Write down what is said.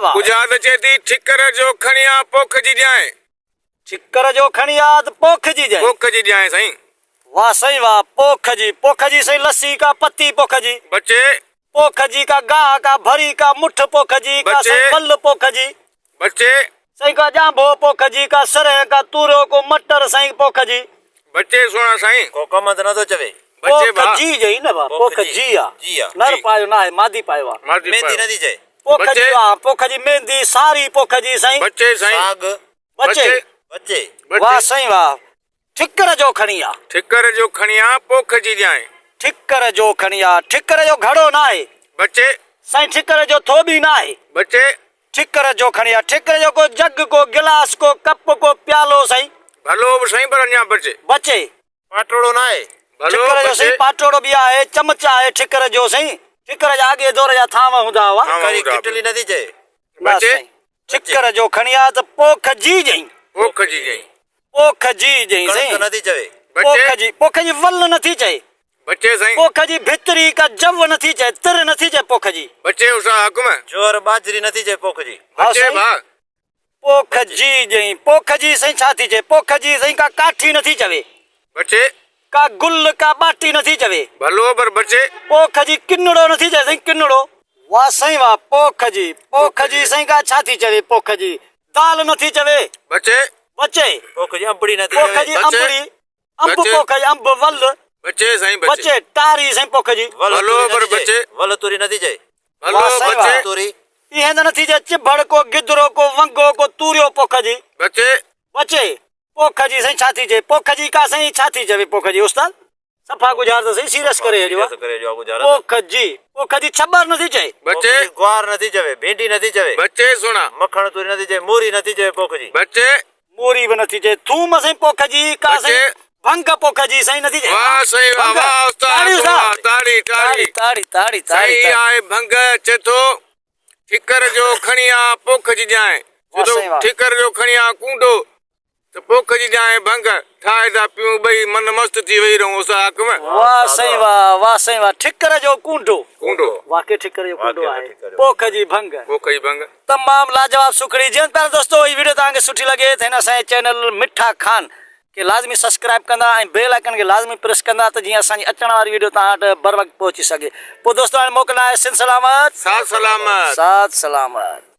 वाह गुजरात चेती ठिकर जो खणिया पोख जी जाए। ठिकर जो खणिया तो पोख जी जाए। पोख जी जाए साईं। वाह सही वाह पोख जी सही लस्सी का पत्ती पोख जी। बच्चे पोख जी का गाह का भरी का मुठ पोख जी का बच्चे। सही बल पोख जी। बच्चे सही का जांबो पोख जी का सरह का तूरो को मटर सही पोख जी। बच्चे सुना साईं को कम न तो चवे। बच्चे पोख जी जई न बा पोख जी आ जी आ नर जी। पायो ना है मादी पायो आ मादी मेहंदी पर। नदी जाए। पोख जी बच्चे। वाह पोख जी मेहंदी सारी पोख जी सही। बच्चे साईं साग बच्चे बच्चे वाह सही वाह ठिकर जो खणिया। ठिकर जो खणिया पोख जी जाए। ठिकर जो खणिया ठिकर जो घड़ो ना है बच्चे सही ठिकर जो थोबी ना है। बच्चे ठिकर जो खणिया ठिकर जो को जग को गिलास को कप को प्यालो सही। भलो भी साईं पर अञा बच्चे बच्चे पाटोड़ो ना है। भलो ठिकर जो सही बच्चे पाटोड़ो भी आहे चमचा आहे ठिकर जो सही। ठिकर जा आगे दौर जा थाम हुंदा हुआ हाँ। करी किटली नदी जाए। बस बच्चे सही। ठिकर जो खणिया तो पोख जी जई। पोख जी जाए। पोख जी जई सही। कणक नदी जाए। बच्चे पोख जी वल नथी चए। बच्चे साईं पोख जी भितरी का जव नथी चए तिर नथी चए पोख जी। बच्चे उसा हुक्म जोर बाजरी नदी जाए पोख जी। हाँ बच्चे सही। भाग पोख जी जई पोख जी सही छा थी चए पोख जी सही का काठी नथी चवे बच्चे का गुल का बाटी नथी चवे। भलो पर बच्चे पोख जी किन्नड़ो नथी चए सही किन्नड़ो। वाह सही वाह पोख जी सही का छा थी चवे पोख जी दाल नथी चवे। बच्चे बच्चे पोख जी अंबड़ी नदी पोख जाए। जी बच्चे। अंबड़ी अंब बच्चे। पोख जी अंब वल बच्चे साईं बच्चे बच्चे टारी सही पोख जी। भलो पर बच्चे वल तुरी नदी जाए। भलो वाह सही बच्चे वाह। तुरी इहे त नथी चए चिभड़ को गिदरो को वंगो को तूरियो पोख जी। बच्चे बच्चे पोख जी सही छा थी चए पोख जी का सही छा थी चवे पोख जी उस्ताद सफ़ा गुजार तो सही सीरियस करे जो करे जो गुजारा। पोख जी छबर नथी चए। बच्चे ग्वार नदी जाए। भिंडी नदी जाए। बच्चे सुना मखण तुरी नदी जाए। मूरी नदी जाए पोख जी। बच्चे मूरी भी नथी चए थूम सही पोख जी का सही बच्चे। भंग पोख जी सही नथी चए। वाह सही वाह भंग। वाह उस्ताद ताड़ी वाह, उस्ताद। ताड़ी ताड़ी ताड़ी ताड़ी सही ताड़ी आहे भंग चेतो ठिकर जो खणिया पोख जी जाए। वाह, सही वाह। ठिकर जो खणिया कूंडो तो पोख जी जाए भंग ठाए था पियूं बई मन मस्त थी वही रहूं उस हक में वाह सही वाह ठिकर जो कूंडो कूंडो वाकई ठिकर जो कूंडो वाकई आहे ठिकर जो। पोख जी भंग पोख जी भंग तमाम लाजवाब सुखड़ी जन पर दोस्तों ये वीडियो तव्हांखे सुठी लगे त हिन असांजे चैनल मिठा खान के लाज़मी सब्सक्राइब कंदा ऐं बेल आइकन के लाज़मी प्रेस कंदा त जीअं असांजी अचण वारी वीडियो तव्हां वटि बर वक़्तु पहुची सघे। पोइ दोस्तों हाणे मोकिलियो आहे सिंध सलामत साथ सलामत साथ सलामत।